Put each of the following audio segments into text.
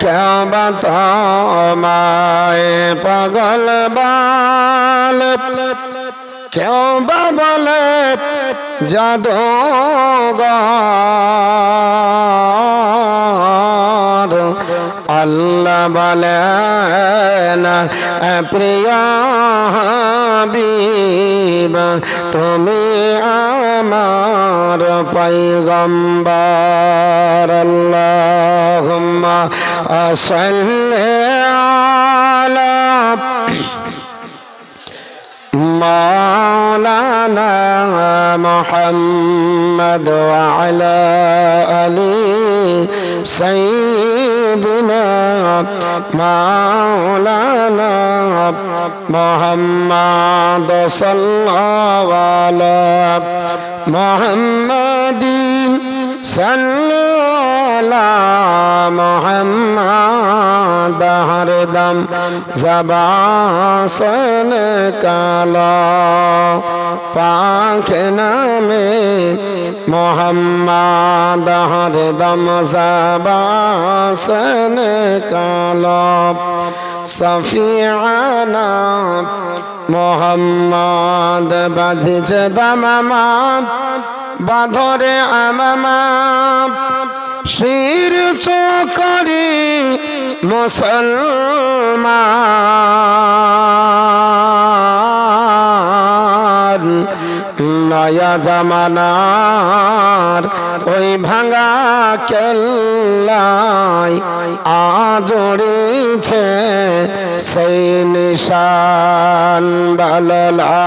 क्या बताए पागल बाल क्यों बोले जादूगर अल्लाह बोले न प्रिया हबीब तुम्हें আমার पैगंबर अल्लाहुम्मा सल्ली अला मौलाना मुहम्मद व अला आलि सय्यिदिना मौलाना मुहम्मद सल्लल्लाहु अलैहि मुहम्मदिन सल्लल्लाहु मुहम्मद हरदम ज़बान से निकाला पाक नामे मुहम्मद हरदम ज़बान से निकाला सफियाना मुहम्मद बधिज दममा बाधरे आमामा शिर चोकरी मुसलमान नया जमानार ওই ভাঙা কেল্লাই আজড়েছে সেই নিশান লা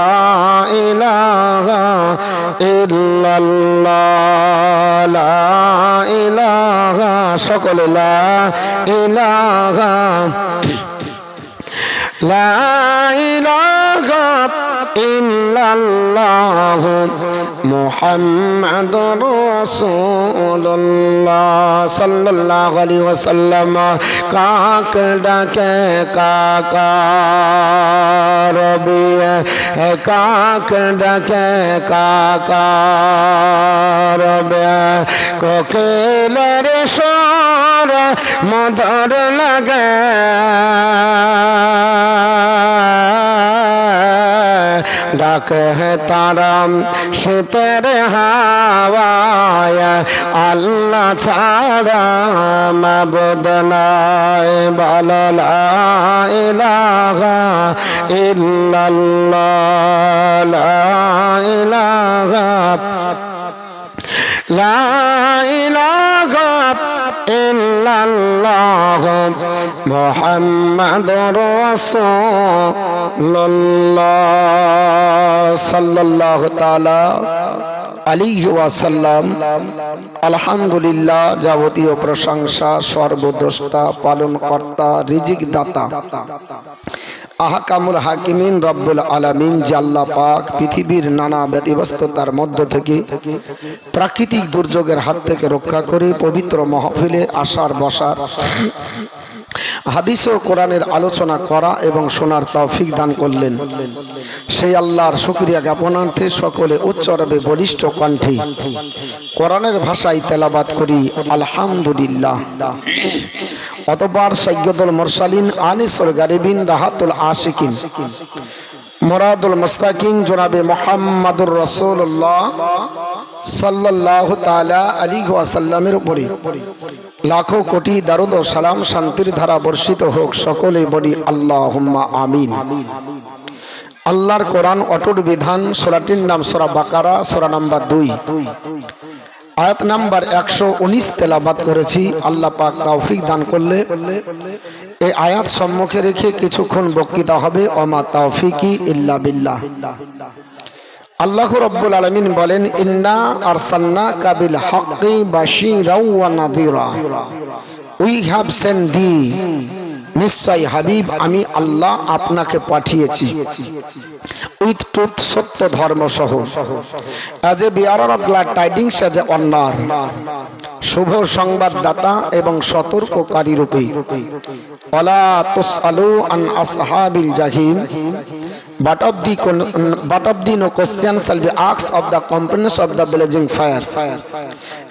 ইলাহা ইল্লাল্লাহ লা ইলাহা সকলে লা ইলাহা লা ইলাহা ইল্লাল্লাহ মুহাম্মাদুর রাসূলুল্লাহ সাল্লাল্লাহু আলাইহি ওয়াসাল্লাম কাক ডাকে কাকা রবি কাক ডাকে কাকা রবি কোকিলের স্বর মধুর লাগে डाक है तारम शीतर हवाय अल्लाह छाड़ा मबूद नाय बोलो ला इलाहा इल्लल्लाह ला इलाहा ला इलाहा इल्लल्लाह मुहम्मदुर रासूलुल्लाह सल्लल्लाहु ताला अलैहि वसल्लम। अल्हम्दुलिल्लाह যাবতীয় প্রশংসা সর্বদ্রষ্টা পালনকর্তা রিজিক দাতা আহকামুল হাকিমিন রব্বুল আলামিন যে আল্লাহ পাক পৃথিবীর নানা ব্যতিব্যস্ততার মধ্য থেকে প্রাকৃতিক দুর্যোগের হাত থেকে রক্ষা করে পবিত্র মাহফিলে আসার বসার হাদিস ও কোরআনের আলোচনা করা এবং শোনার তৌফিক দান করলেন, সেই আল্লাহর শুকরিয়া জ্ঞাপনার্থে সকলে উচ্চরবে বলিষ্ঠ কণ্ঠে কোরআনের ভাষায় তেলাওয়াত করি আলহামদুলিল্লাহ। অতঃপর সাইয়্যিদুল মুরসালিন আনিসুল গারিবিন রাহাতুল আশিকিন মুরাদুল মুস্তাকিন জনাবে মুহাম্মাদুর রাসূলুল্লাহ সাল্লাল্লাহু তাআলা আলাইহি ওয়াসাল্লামের উপরে লাখো কোটি দরুদ ও সালাম শান্তির ধারা বর্ষিত হোক, সকলে বলি আল্লাহুম্মা আমিন। আল্লাহর কোরআন অটুট বিধান, সূরাটির নাম সূরা বাকারা, সূরা নাম্বার 2, আয়াত নাম্বার 119 তেলাওয়াত করেছি। আল্লাহ পাক তৌফিক দান করলে এই আয়াত সম্মুখে রেখে কিছুক্ষণ বক্তৃতা হবে। ওমা তৌফিকি ইল্লা বিল্লাহ। আল্লাহ রাব্বুল আলামিন বলেন, ইন্না আরসালনাকা বিল হাক্কি বাশীরাও ওয়া নাযীরা, উই হ্যাভ সেন্ট দি, নিশ্চয় হাবিব আমি আল্লাহ আপনাকে পাঠিয়েছি উইথ ট্রুথ, সত্য ধর্ম সহ, as a bearer of glad tidings, as a honour, শুভ সংবাদদাতা এবং সতর্ককারী রূপে। ওয়ালা তুসআলু আন আসহাবিল জাহিম, but of the no question shall be asked of the companions of the blazing fire.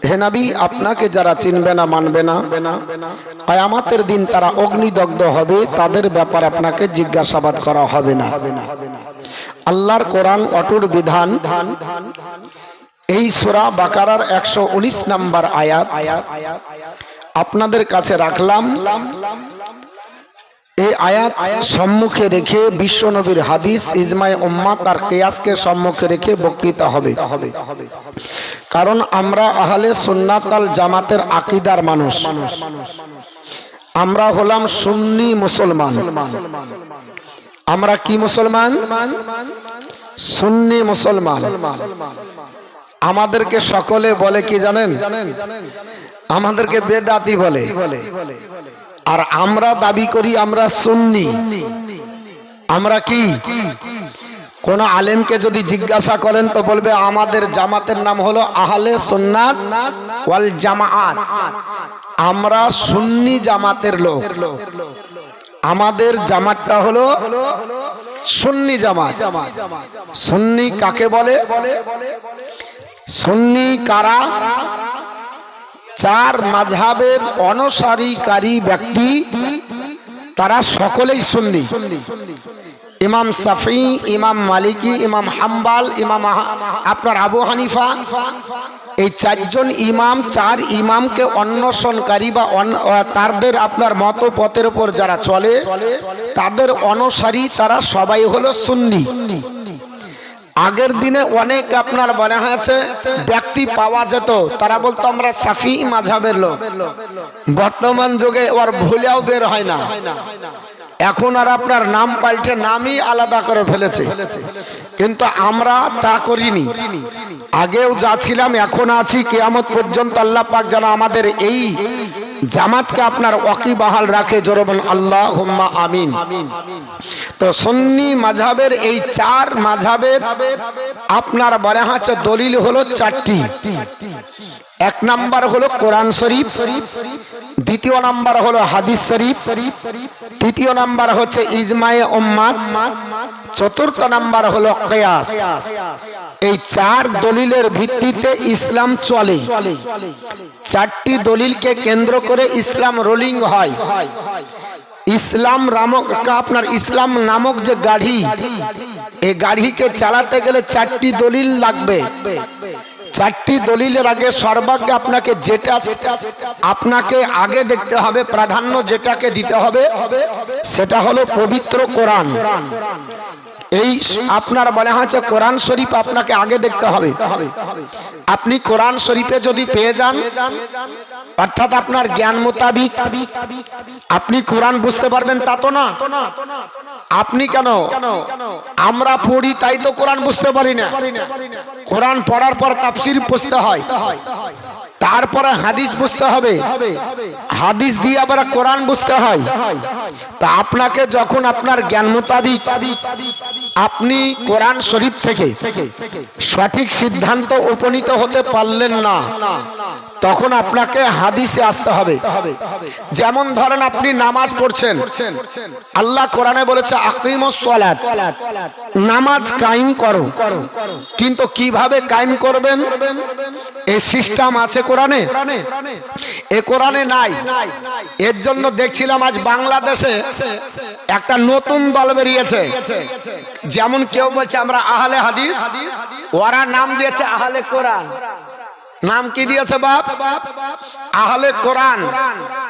হে নবী, আপনাকে যারা চিনবে না মানবে না, কিয়ামতের দিন তারা অগ্নিদগ্ধ হবে, তাদের ব্যাপারে আপনাকে জিজ্ঞাসাবাদ করা হবে না। আল্লাহর কোরআন অটুট বিধান। এই সূরা বাকারার 119 নম্বর আয়াত আপনাদের কাছে রাখলাম। এই আয়াত সম্মুখে রেখে বিশ্বনবীর হাদিস, ইজমায়ে উম্মাত আর কিয়াসকে সম্মুখে রেখে বক্তৃতা হবে। কারণ আমরা আহলে সুন্নাত আল জামাতের আকীদার মানুষ। আমরা হলাম সুন্নি মুসলমান। আমরা কি মুসলমান? সুন্নি মুসলমান। আমাদেরকে সকলে বলে কি জানেন? আমাদেরকে বেদাতি বলে। আর আমরা দাবি করি আমরা সুন্নি। আমরা কি? কোন আলেমকে যদি জিজ্ঞাসা করেন তো বলবে আমাদের জামাতের নাম হলো আহলে সুন্নাত ওয়াল জামাআত। আমরা সুন্নি জামাতের লোক। আমাদের জামাতটা হলো সুন্নি জামাত। সুন্নি কাকে বলে? সুন্নি কারা? চার মাযহাবের অনুসারীকারী ব্যক্তি, তারা সকলেই সুন্নি। ইমাম শাফি, ইমাম মালিকি, ইমাম হাম্বাল, ইমাম আপনার আবু হানিফা, এই চারজন ইমাম, চার ইমামকে অন্বেষণকারী বা তাদের আপনার মত পথের উপর যারা চলে, তাদের অনুসারী তারা সবাই হলো সুন্নি। আগের দিনে অনেক আপনার মনে হয়েছে ব্যক্তি পাওয়া যেত, তারা বলতো আমরা শাফি মাযহাবের লোক। বর্তমান যুগে ওর ভুলেও বের হয় না। এখন আর আপনার নাম পাল্টে নামই আলাদা করে ফেলেছে। কিন্তু আমরা তা করিনি। আগেও যা ছিলাম এখন আছি, কিয়ামত পর্যন্ত আল্লাহ পাক যেন আমাদের এই জামাতকে আপনার ওয়াকিবহাল রাখে। জোরে বলুন আল্লাহুম্মা আমিন। তো সুন্নি মাযহাবের এই চার মাযহাবের আপনার বলা হচ্ছে দলিল হলো চারটি। এক নাম্বার হলো কোরআন শরীফ, দ্বিতীয় নাম্বার হলো হাদিস শরীফ, তৃতীয় নাম্বার হচ্ছে ইজমায়ে উম্মাত, চতুর্থ নাম্বার হলো কিয়াস। এই চার দলিলের ভিত্তিতে ইসলাম চলে। চারটি দলিলকে কেন্দ্র করে ইসলাম রোলিং হয়। ইসলাম আপনার ইসলাম নামক যে গাড়ি, এই গাড়িকে চালাতে গেলে চারটি দলিল লাগবে। চারটি দলিলের আগে সর্বাগ্যে আপনাকে যেটা আপনাকে আগে দেখতে হবে, প্রাধান্য যেটাকে দিতে হবে সেটা হলো পবিত্র কোরআন। এই আপনার বলা হচ্ছে কোরআন শরীফ আপনাকে আগে দেখতে হবে। আপনি কোরআন শরীফে যদি পেয়ে যান, অর্থাৎ আপনার জ্ঞান মোতাবিক আপনি কোরআন বুঝতে পারবেন তা তো না। আপনি কেন? আমরা পড়ি তাই তো কোরআন বুঝতে পারি না। কোরআন পড়ার পর তাফসীর বুঝতে হয়, তারপরে হাদিস বুঝতে হবে, হাদিস দিয়ে আবার কোরআন বুঝতে হয়। তা আপনাকে যখন আপনার জ্ঞান মোতাবিক আপনি কোরআন শরীফ থেকে সঠিক সিদ্ধান্ত উপনীত হতে পারলেন না, তখন আপনাকে হাদিসে আসতে হবে। যেমন ধরেন আপনি নামাজ পড়ছেন, আল্লাহ কোরআনে বলেছে আকিমুস সালাত, নামাজ কায়েম করো। কিন্তু কিভাবে কায়েম করবেন এই সিস্টেম আছে কোরআনে? এ কোরআনে নাই। এর জন্য দেখছিলাম আজ বাংলাদেশে একটা নতুন দল বেরিয়েছে। যেমন কেউ বলছে আমরা আহলে হাদিস, ওরা নাম দিয়েছে আহলে কোরআন। নাম কি দিয়েছে বাপ? আহলে কোরআন।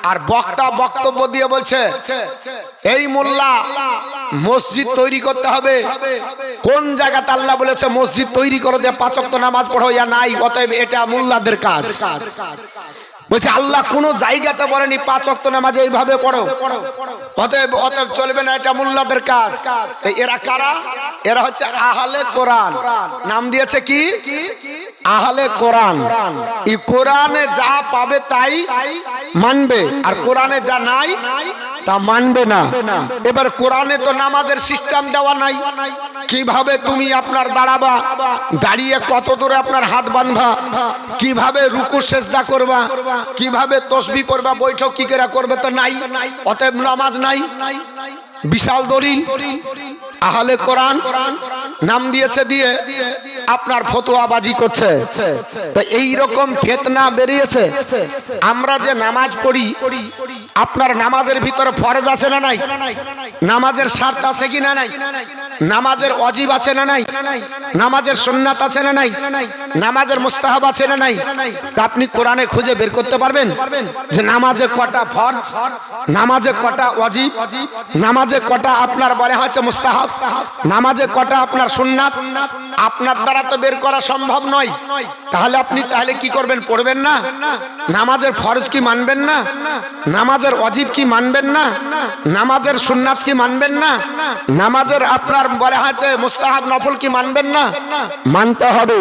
আর বক্তা বক্তব্য দিয়ে বলছে এই মোল্লা মসজিদ তৈরি করতে হবে। কোন জায়গাতে আল্লাহ বলেছে মসজিদ তৈরি করো, যে 5 ওয়াক্ত নামাজ পড়ো? ইয়া নাই, অতএব এটা মোল্লাদের কাজ। বলছে আল্লাহ কোন জায়গাতে বলেনি 5 ওয়াক্ত নামাজ এইভাবে পড়ো, অতএব চলবে না, এটা মোল্লাদের কাজ। এরা কারা? এরা হচ্ছে আহলে কোরআন। নাম দিয়েছে কি? আহলে কোরআন। এই কোরআনে যা পাবে তাই মানবে, আর কোরআনে যা নাই তা মানবে না। এবার কোরআনে তো নামাজের সিস্টেম দেওয়া নাই, কিভাবে তুমি আপনার দাঁড়াবা, দাঁড়িয়ে কত দূরে আপনার হাত বাঁধবা, কিভাবে রুকু সেজদা করবা, কিভাবে তসবিহ পড়বা, বৈঠক কি করে করবে তো নাই। অতএব নামাজ নাই। বিশাল দলিল। আহলে কোরআন নাম দিয়েছে, দিয়ে আপনার ফতোয়াবাজি করছে। তো এই রকম ফিতনা বেরিয়েছে। আমরা যে নামাজ পড়ি, আপনার নামাজের ভিতরে ফরজ আছে না নাই? নামাজের শর্ত আছে কি না নাই? নামাজের ওয়াজিব আছে না নাই? নামাজের সুন্নাত আছে না নাই? নামাজের মুস্তাহাব আছে না নাই? তা আপনি কোরআনে খুঁজে বের করতে পারবেন যে নামাজে কটা ফরজ, নামাজে কটা ওয়াজিব, নামাজে কটা আপনার বলে হচ্ছে মুস্তাহাব, নামাজে কটা আপনার সুন্নাত? আপনার দ্বারা তো বের করা সম্ভব নয়। তাহলে আপনি কি করবেন? পড়বেন না? নামাজের ফরজ কি মানবেন না? নামাজের ওয়াজিব কি মানবেন না? নামাজের সুন্নাত কি মানবেন না? নামাজের আপনার বলে হচ্ছে মুস্তাহাব নফল কি মানবেন না? মানতে হবে।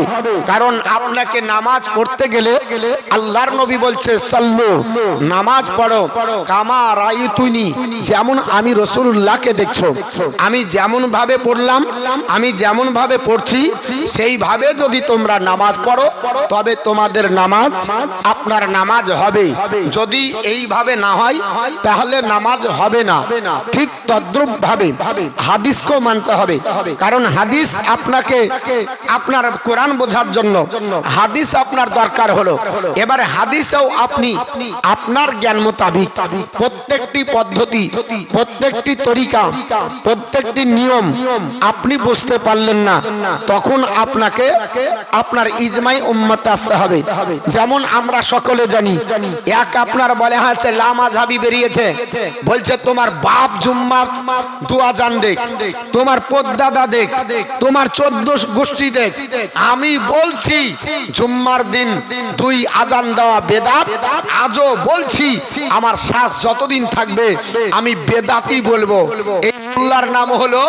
কারণ আপনাকে নামাজ পড়তে গেলে আল্লাহর নবী বলছে সাল্লু, নামাজ পড়ো কামা রাইতুনি, যেমন আমি রাসূলুল্লাহকে দেখছো। আমি যেমন ভাবে পড়লাম, আমি যেমন ভাবে পড়ছি, সেইভাবে যদি তোমরা নামাজ পড়ো তবে তোমাদের নামাজ, আপনার নামাজ হবে। যদি এইভাবে না হয় তাহলে নামাজ হবে না। ঠিক তদ্রূপ ভাবে হাদিসকেও মানতে হবে। কারণ হাদিস আপনাকে আপনার কোরআন বোঝার জন্য হাদিস আপনার দরকার হলো। এবারে হাদিসেও আপনি আপনার জ্ঞান মোতাবিক প্রত্যেকটি পদ্ধতি, প্রত্যেকটি তরিকা, প্রত্যেকটি নিয়ম আপনি বুঝতে পারলেন না, তখন আপনাকে আপনার ইজমাই উম্মত আসতে হবে। যেমন আমরা সকলে জানি, এক আপনার বলে হচ্ছে লামাযহাবি বেরিয়েছে, বলছে তোমার বাপ জুম্মা 2 আজান দেখ, তোমার পদ্দাদা দেখ, তোমার 14 গোষ্ঠী দেখ। আমি বলছি জুম্মার দিন 2 আজান দেওয়া বেদাত। আজও বলছি আমার শ্বাস যতদিন থাকবে আমি বেদাতই বলবো। এই মোল্লার নাম হলো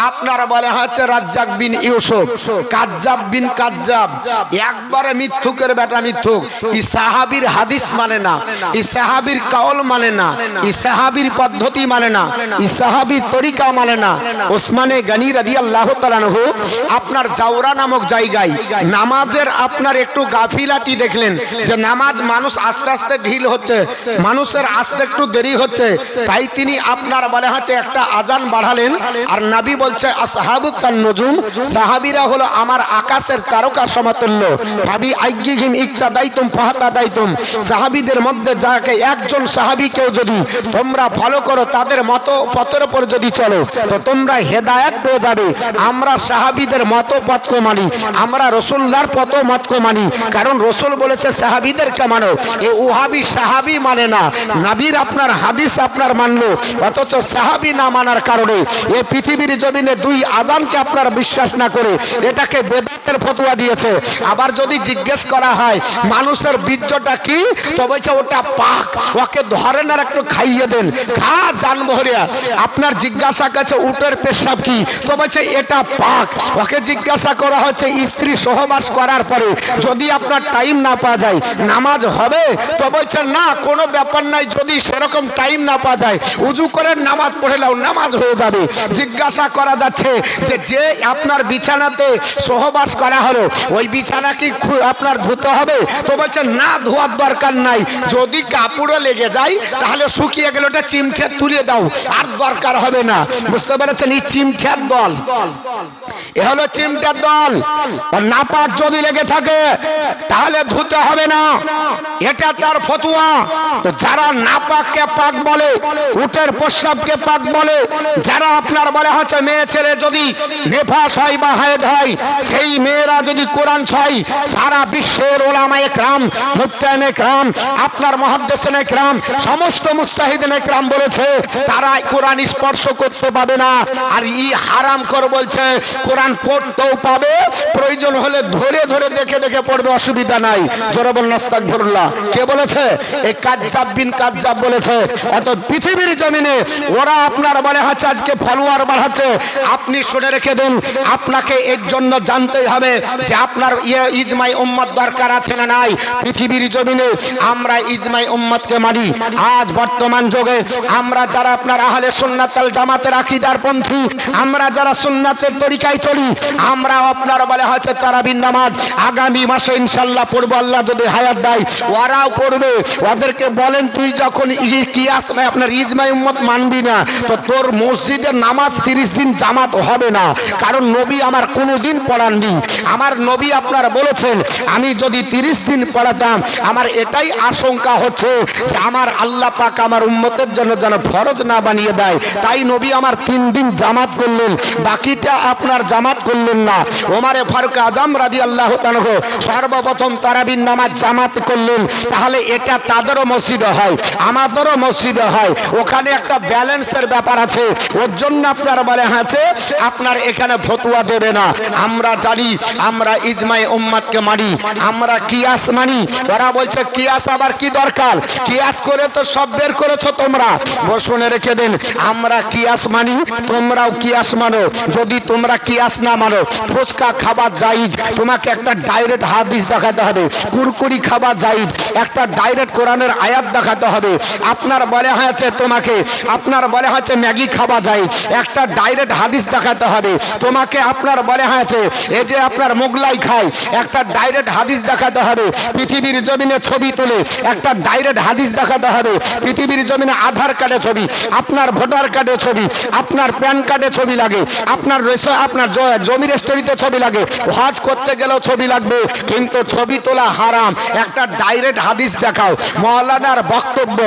আপনার বলে হচ্ছে রাজ্জাক বিন ইউসুফ, কাজ্জাব বিন কাজ্জাব, একবারে মিথ্যুকের বেটা মিথ্যুক। এই সাহাবীর হাদিস মানে না, এই সাহাবীর কাউল মানে না, এই সাহাবীর পদ্ধতি মানে না, এই সাহাবীর তরিকা মানে না। ওসমানে গনি রাদিয়াল্লাহু তাআলা আনহু আপনার জাওরা নামক জায়গায় নামাজের আপনার একটু গাফিলাতি দেখলেন, যে নামাজ মানুষ আস্তে আস্তে ঢিল হচ্ছে, মানুষের আসতে একটু দেরি হচ্ছে, তাই তিনি আপনার বলে হচ্ছে একটা আজান বাড়ালেন। আর নবী বলছে আসহাবু কান নুজুম, সাহাবীরা হলো আমার আকাশের তারকা সমতুল্য। ভাবি আইগিহিম ইক্তাদাইতুম ফাহাতাদাইতুম, সাহাবীদের মধ্যে যাকে একজন সাহাবীকেও যদি তোমরা ফলো করো, তাদের মত পথের উপর যদি চলো, তো তোমরা হেদায়েত পেয়ে যাবে। আমরা সাহাবীদের মত পথকে মানি, আমরা রাসূলুল্লাহর পথ মতকে মানি। কারণ রাসূল বলেছে সাহাবীদেরকে মানো। এই ওহাবি সাহাবী মানে না, নবীর আপনার হাদিস আপনার মানলো, অথচ সাহাবী না মানার কারণে এই পৃথিবীর জমিনে 2 আযানকে আপনার বিশ্বাস না করে এটাকে বেদাতের ফতোয়া দিয়েছে। আবার যদি জিজ্ঞেস করা হয় মানুষের বীর্যটা কি, তো বলছে ওটা পাক, ওকে ধরেন আর একটু খাইয়ে দেন, খা জানবো হরিয়া। আপনার জিজ্ঞাসা কাছে উটের পেশাব কি, তো বলছে এটা পাক। ওকে জিজ্ঞাসা করা হচ্ছে স্ত্রী সহবাস করার পরে যদি আপনার টাইম না পাওয়া যায় নামাজ হবে, তো বলছে না কোনো ব্যাপার নাই, যদি সেরকম টাইম না পাওয়া যায় উজু করে নামাজ পড়ে নাও, নামাজ হয়ে যাবে। জিজ্ঞাসা করা যাচ্ছে যে যে আপনার বিছানাতে সহবাস করা হলো ওই বিছানা কি আপনার ধুতে হবে, তো বলছে না ধোয়ার দরকার নাই, যদি কাপড়ও লেগে যায় তাহলে শুকিয়ে গেলে ওটা চিমটে তুলে দাও, আর দরকার হবে না। বুঝতে পেরেছেন? এই চিমটের দল, এ হলো চিমটের দল। নাপাক যদি লেগে থাকে তাহলে ধুতে হবে না, এটা তার ফতোয়া। তো যারা নাপাককে পাক বলে, উটের প্রস্রাবকে পাক বলে, যারা আপনার বলে হচ্ছে মেয়ে ছেলে যদি নেফাস হয় বা হায়েদ হয়, সেই মেয়েরা যদি কোরআন ছয়, সারা বিশ্বের ওলামায়ে কেরাম, মুফতিয়ানে কেরাম, আপনার মুহাদ্দিসিনে কেরাম, সমস্ত মুস্তাহিদিনে কেরাম বলেছে তারা কোরআন স্পর্শ করতে পাবে না। আর ই হারাম কর বলছে কোরআন কোরআন পড়তেও পাবে, প্রয়োজন হলে ধরে ধরে দেখে দেখে পড়বে, অসুবিধা নাই। জোরে বলুন আস্তাগফিরুল্লাহ। কে বলেছে? এই কাজ্জাব বিন কাজ্জাব বলেছে। অত পৃথিবীর জমিনে ওরা আপনার বলে হচ্ছে আজকে ফলোয়ার বাড়াচ্ছে। আপনি শুনে রেখে দেন, আপনাকে এর জন্য জানতেই হবে যে আপনার ইজমাই উম্মত দরকার আছে না নাই। পৃথিবীর জমিনে আমরা ইজমাই উম্মতকে মানি। আজ বর্তমান যুগে আমরা যারা আপনার আহলে সুন্নাত ওয়াল জামাতের আকীদার পন্থী, আমরা যারা সুন্নাতের তরিকায় চলি, আমরা আপনার বলে হচ্ছে তারাবির নামাজ আগামী মাসে ইনশাআল্লাহ পড়ব, আল্লাহ যদি হায়াত দেয়। ওরাও পড়বে। ওদেরকে বলেন, তুই যখন কিয়াস আপনার ইজমাই উম্মত মানবি না, তো তোর মসজিদের নামাজ 30 দিন জামাত হবে না। কারণ নবী আমার কোনোদিন পড়াননি। আমার নবী আপনার বলেছেন, আমি যদি 30 দিন পড়াতাম, আমার এটাই আশঙ্কা হচ্ছে যে আমার আল্লাহ পাক আমার উম্মতের জন্য যেন ফরজ না বানিয়ে দেয়। তাই নবী আমার 3 দিন জামাত করলেন, বাকিটা আপনার জামাত করলেন না। ওমরে ফারুক আজম রাদিয়াল্লাহু তাআলা সর্বপ্রথম তারাবির নামাজ জামাত করলেন। তাহলে এটা তাদেরও মসজিদে হয়, আমাদেরও মসজিদে হয়। ওখানে একটা ব্যালেন্সের ব্যাপার আছে। ওর জন্য আপনার বলে আছে আপনার এখানে ফতোয়া দেবে না। আমরা জানি, আমরা ইজমাই উম্মতকে মানি, আমরা কিয়াস মানি। ওরা বলছে কিয়াস আবার কি দরকার? কিয়াস করে তো সব বের করেছো তোমরা। শুনে রেখে দেন, আমরা কিয়াস মানি, তোমরাও কিয়াস মানো। যদি তোমরা কিয়াস না মানো, ফুচকা খাবার জায়েজ, তোমাকে একটা ডাইরেক্ট হাদিস দেখাতে হবে। কুরকুরি খাবার জায়েজ, একটা ডাইরেক্ট কোরআনের আয়াত দেখাতে হবে। আপনার বলে হয়েছে তোমাকে, আপনার বলে হয়েছে ম্যাগি খাওয়া যায়, একটা ডাইরেক্ট হাদিস দেখাতে হবে তোমাকে। আপনার বলে হয়েছে এই যে আপনার মোগলাই খায়, একটা ডাইরেক্ট হাদিস দেখাতে হবে। পৃথিবীর জমিনে ছবি তুলে একটা ডাইরেক্ট হাদিস দেখাতে হবে। পৃথিবীর জমিনে আধার কার্ডে ছবি, আপনার ভোটার কার্ডে ছবি, আপনার প্যান কার্ডে ছবি লাগে, আপনার আপনার জমি রেজিস্ট্রিতে ছবি লাগে, হজ করতে গেলেও ছবি লাগবে। কিন্তু ছবি তোলা হারাম। একটা ডাইরেক্ট হাদিস দেখাও। মাওলানার বক্তব্য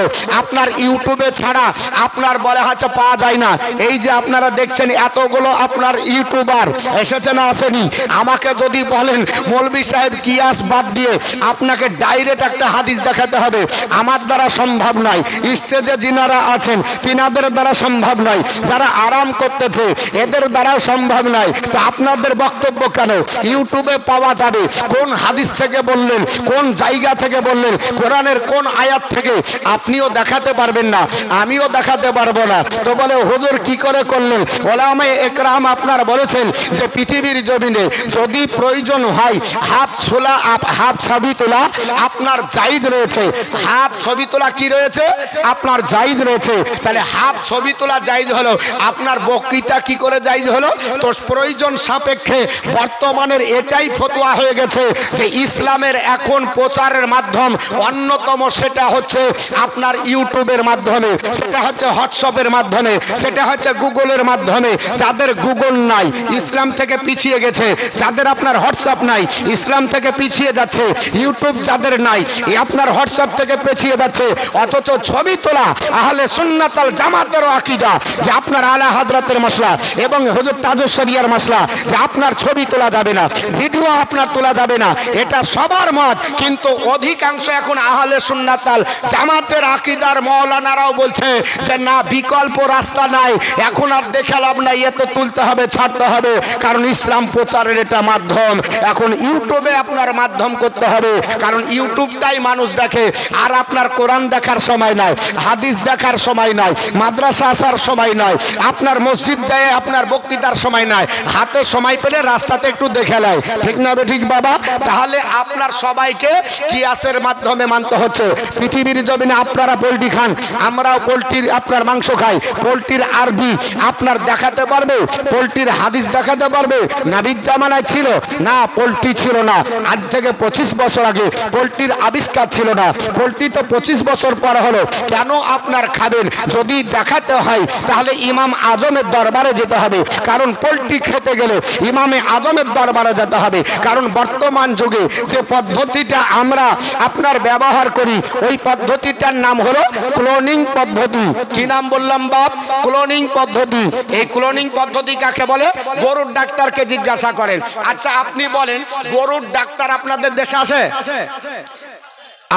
আপনার ইউটিউবে ছাড়া আপনার বলে হচ্ছে পাওয়া যায় না। এই যে আপনারা দেখছেন এতগুলো আপনার ইউটিউবার এসেছে না আসেনি, আমাকে যদি বলেন মৌলভী সাহেব কিয়াস বাদ দিয়ে আপনাকে ডাইরেক্ট একটা হাদিস দেখাতে হবে, আমার দ্বারা সম্ভব নয়। স্টেজে যিনারা আছেন তিনাদের দ্বারা সম্ভব নয়, যারা আরাম করতেছে এদের দ্বারাও সম্ভব নয়। তো আপনাদের বক্তব্য কেন ইউটিউবে পাওয়া যাবে? কোন হাদিস থেকে বললেন, কোন জায়গা থেকে বললেন, কোরআনের কোন আয়াত থেকে? আপনিও দেখাতে পারবেন না, আমিও দেখাতে পারবো না। তো বলে হুজুর কি করে করলেন? ওলামায়ে একরাম আপনার বলেছেন যে পৃথিবীর জমিনে যদি প্রয়োজন হয় হাত ছোলা, হাত ছবি তোলা আপনার জায়েজ রয়েছে। হাত ছবি তোলা কি রয়েছে? আপনার জায়েজ রয়েছে। তাহলে হাত ছবি তোলা জায়েজ হলো, আপনার বক্তৃতা কি করে জায়েজ হলো? তো প্রয়োজন সাপেক্ষে বর্তমানের এটাই ফতোয়া হয়ে গেছে যে ইসলামের এখন প্রচারের মাধ্যম অন্যতম, সেটা হচ্ছে আপনার ইউটিউবের মাধ্যমে, সেটা হচ্ছে হোয়াটসঅ্যাপের মাধ্যমে, সেটা হচ্ছে গুগলের মাধ্যমে। যাদের গুগল নাই ইসলাম থেকে পিছিয়ে গেছে, যাদের আপনার হোয়াটসঅ্যাপ নাই ইসলাম থেকে পিছিয়ে যাচ্ছে, ইউটিউব যাদের নাই আপনার হোয়াটসঅ্যাপ থেকে পিছিয়ে যাচ্ছে। অথচ ছবি তোলা আহলে সুন্নাত ওয়াল জামাতের আকীদা যে আপনার আলা হযরতের মাসলা এবং হুজুর তাজুস শরিয়ার মাসলা যে আপনার ছবি তোলা যাবে না, ভিডিও আপনার তোলা যাবে না, এটা সবার মত। কিন্তু অধিকাংশ এখন আহলে সুন্নাত ওয়াল জামাতের আকীদার মাওলানারাও বলছে যে না, বিকল্প রাস্তা নাই, এখন আর দেখে লাভ নাই, এ তো তুলতে হবে, ছাড়তে হবে। কারণ ইসলাম প্রচারের এটা মাধ্যম। এখন ইউটিউবে আপনার মাধ্যম করতে হবে, কারণ ইউটিউবটাই মানুষ দেখে। আর আপনার কোরআন দেখার সময় নাই, হাদিস দেখার সময় নাই, মাদ্রাসা আসার সময় নাই, আপনার মসজিদ যায় আপনার বক্তৃতার সময় নাই। হাতে সময় পেলে রাস্তাতে একটু দেখে নেয়, ঠিক না ঠিক বাবা? তাহলে আপনার সবাইকে কিয়াসের মাধ্যমে মানতে হচ্ছে। পৃথিবীর জমিনে আপনারা পোল্ট্রি খান, আমরাও পোল্ট্রির আপনার মাংস খাই। পোল্ট্রির আরবি আপনার দেখাতে পারবে? পোল্ট্রির হাদিস দেখাতে পারবে? নবীর জামানায় ছিল না, পোল্ট্রি ছিল না। আজ থেকে 25 বছর আগে পোল্ট্রির আবিষ্কার ছিল না। পোল্ট্রি তো 25 বছর পর হলো। কেন আপনার খাবেন? যদি দেখাতে হয় তাহলে ইমাম আজমের দরবারে যেতে হবে, কারণ পোল্ট্রি খেতে গেলে ইমামে আজমের দরবারে যেতে হবে। কারণ বর্তমান যুগে যে পদ্ধতিটা আমরা আপনার ব্যবহার করি, ওই পদ্ধতিটার নাম হলো ক্লোনিং পদ্ধতি। কি নাম বললাম বাপ? ক্লোনিং পদ্ধতি। এই ক্লোনিং পদ্ধতি কাকে বলে? গরুর ডাক্তারকে জিজ্ঞাসা করেন। আচ্ছা আপনি বলেন, গরুর ডাক্তার আপনাদের দেশে আসে?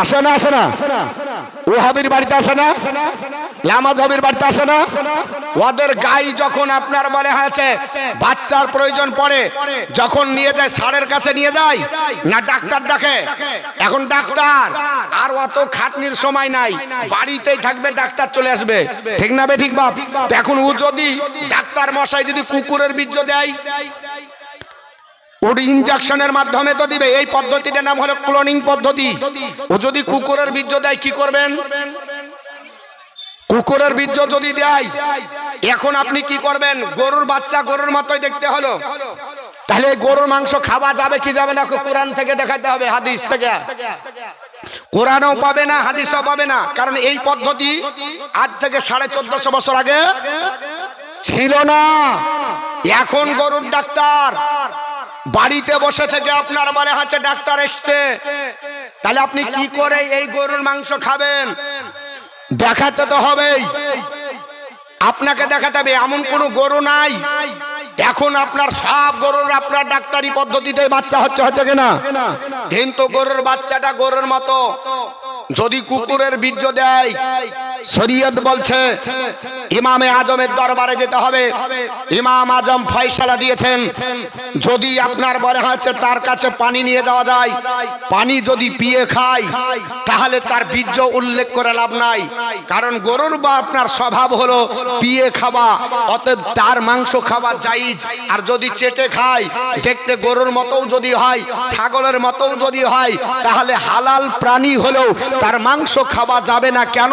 আসে না আসে না? ওহাবির বাড়িতে আসে না? লামাজহাবির বাড়িতে আসে না? ওদের গাই যখন আপনার বলে হয়েছে বাচ্চার প্রয়োজন পড়ে, যখন নিয়ে যায় ষাঁড়ের কাছে নিয়ে যায় না ডাক্তার ডাকে? এখন ডাক্তার আর অত খাটনির সময় নাই, বাড়িতেই থাকবে, ডাক্তার চলে আসবে, ঠিক না বে ঠিক বাপ? এখন ও যদি ডাক্তার মশাই যদি কুকুরের বীর্য দেয়, ওর ইনজেকশনের মাধ্যমে তো দিবে। এই পদ্ধতিটার নাম হলো ক্লোনিং পদ্ধতি। ও যদি কুকুরের বীর্য দেয় কি করবেন? কুকুরের বীর্য যদি দেয়, এখন আপনি কি করবেন? গরুর বাচ্চা গরুর মতোই দেখতে হলো, তাহলে গরুর মাংস খাওয়া যাবে কি যাবে না? কোরআন থেকে দেখাতে হবে, হাদিস থেকে। কোরআনও পাবে না, হাদিসও পাবে না, কারণ এই পদ্ধতি আজ থেকে 1450 বছর আগে ছিল না। এখন গরুর ডাক্তার বাড়িতে বসে থেকে আপনার বলে হচ্ছে ডাক্তার এসছে, তাহলে আপনি কি করে এই গরুর মাংস খাবেন? দেখাতে তো হবেই, আপনাকে দেখাতে হবে। এমন কোন গরু নাই এখন আপনার সব গরুর আপনার ডাক্তারি পদ্ধতিতে বাচ্চা হচ্ছে কিনা? কিন্তু গরুর বাচ্চাটা গরুর মতো যদি কুকুরের বীর্য দেয়, শরীয়ত বলছে ইমামে আজমের দরবারে যেতে হবে। ইমাম আজম ফয়সালা দিয়েছেন, যদি আপনার বলে হচ্ছে তার কাছে পানি নিয়ে যাওয়া যায়, পানি যদি পিয়ে খায় তাহলে তার বীর্য উল্লেখ করে লাভ নাই, কারণ গরুর বা আপনার স্বভাব হলো পিয়ে খাওয়া, অতএব তার মাংস খাওয়া জায়েজ। আর যদি চেটে খায়, দেখতে গরুর মতোও যদি হয়, ছাগলের মতোও যদি হয়, তাহলে হালাল প্রাণী হলেও তার মাংস খাওয়া যাবে না। কেন?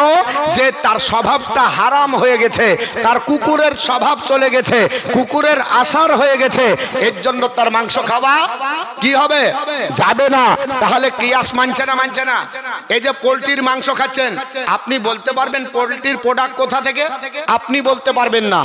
যে তার স্বভাবটা হারাম হয়ে গেছে, তার কুকুরের স্বভাব চলে গেছে, কুকুরের আসার হয়ে গেছে, এর জন্য তার মাংস খাওয়া কি হবে? যাবে না। তাহলে কিয়াস মানছে না? মানছে না। এই যে পোল্ট্রির মাংস খাচ্ছেন, আপনি বলতে পারবেন পোল্ট্রির প্রোডাক্ট কোথা থেকে? আপনি বলতে পারবেন না।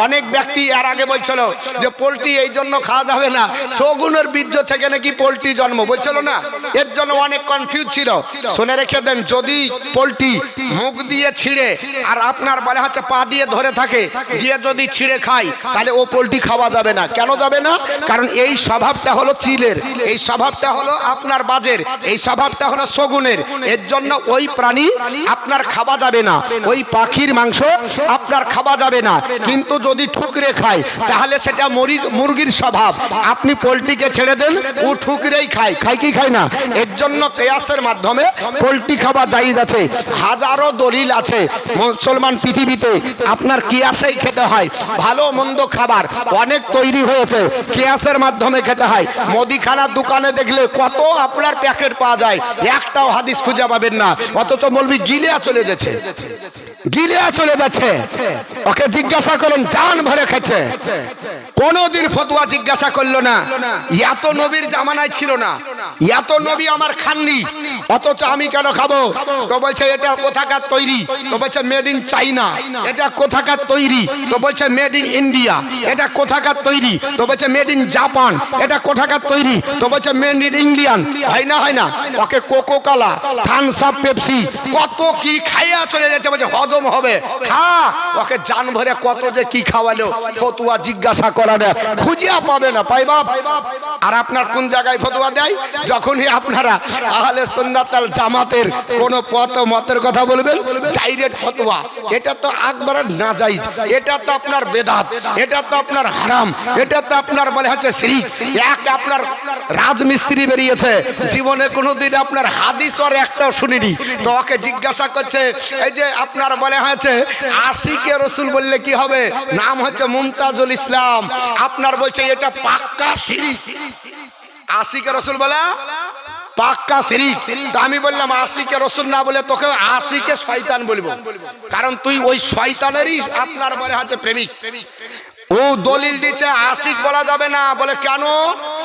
অনেক ব্যক্তি এর আগে বলছিল যে পোল্ট্রি এই জন্য খাওয়া যাবে না, শগুনের বীর্য থেকে নাকি পোল্ট্রি জন্ম, বলছিল না? এর জন্য অনেক কনফিউজ ছিল। শুনে রেখে দেন, যদি পোল্ট্রি মুখ দিয়ে ছিঁড়ে আর আপনার বলে হচ্ছে পা দিয়ে ধরে থাকে, দিয়ে যদি ছিঁড়ে খায়, তাহলে ও পোল্ট্রি খাওয়া যাবে না। কেন যাবে না? কারণ এই স্বভাবটা হলো চিলের, এই স্বভাবটা হলো আপনার বাজের, এই স্বভাবটা হলো শগুনের। এর জন্য ওই প্রাণী আপনার খাওয়া যাবে না, ওই পাখির মাংস আপনার খাওয়া যাবে না। কিন্তু যদি ঠুকরে খায়, তাহলে সেটা মুরগির স্বভাব। আপনি পোল্ট্রিকে ছেড়ে দেন, ও ঠুকরেই খায়, খায় কি খায় না? এর জন্য কিয়াসের মাধ্যমে পোল্ট্রি খাওয়া জায়েজ আছে। হাজারো দলিল আছে মুসলমান পৃথিবীতে, আপনার কিয়াসেই খেতে হয়। ভালো মন্দ খাবার অনেক তৈরি হয়েছে, কিয়াসের মাধ্যমে খেতে হয়। মুদিখানার দোকানে দেখলে কত আপনার প্যাকেট পাওয়া যায়, একটাও হাদিস খুঁজে পাবেন না, অথচ মৌলবি গিলিয়া চলে যাচ্ছে, গিলিয়া চলে যাচ্ছে। ওকে জিজ্ঞাসা করেন, জান ভরে খেছে, কোনদিন ফতোয়া জিজ্ঞাসা করলো না। এত নবীর জামানায় ছিল না, এত নবী আমার খাননি, অথচ আমি কেন খাবো? তো বলছে এটা কোথাকার তৈরি? তো বলছে মেড ইন চাইনা। এটা কোথাকার তৈরি? তো বলছে মেড ইন ইন্ডিয়া। এটা কোথাকার তৈরি? তো বলছে মেড ইন জাপান। এটা কোথাকার তৈরি? তো বলছে মেড ইন ইংল্যান্ড। হয় না? হয় না? ওকে Coca Cola, Thums up, Pepsi, কত কি খাইয়া চলে যাচ্ছে, বলছে হজম হবে, খা। ওকে জান ভরে কত যে কি খাওয়ালো, ফতোয়া জিজ্ঞাসা করা না, খুঁজিয়া পাবে না, পাইবা? আর আপনার কোন জায়গায় ফতোয়া দেয়? যখনই আপনারা আহলে সুন্নাত ওয়াল জামাতের কোন মতের কথা বলবেন, ডাইরেক্ট ফতোয়া। এটা তো আকবার নাজায়েজ, এটা তো আপনার বেদাত, এটা তো আপনার হারাম, এটা তো আপনার বলে হচ্ছে শিরক। এক আপনার রাজমিস্ত্রি বেরিয়েছে, জীবনে কোনোদিন আপনার হাদিস আর একটাও শুনিনি। তো ওকে জিজ্ঞাসা করছে, এই যে আপনার বলে হয়েছে আশিকে রসুল বললে কি হবে? নাম হচ্ছে মুমতাজুল ইসলাম। আপনার বলছে এটা পাক্কা শিরক। আশিকে রসুল বলা পাক্কা শিরক। তো আমি বললাম আশিকে রসুল না বলে তোকে আশিকে শয়তান বলবো, কারণ তুই ওই শয়তানেরই আপনার বলে হচ্ছে প্রেমিক। ও দলিল দিচ্ছে আশিক বলা যাবে না। বলে কেন?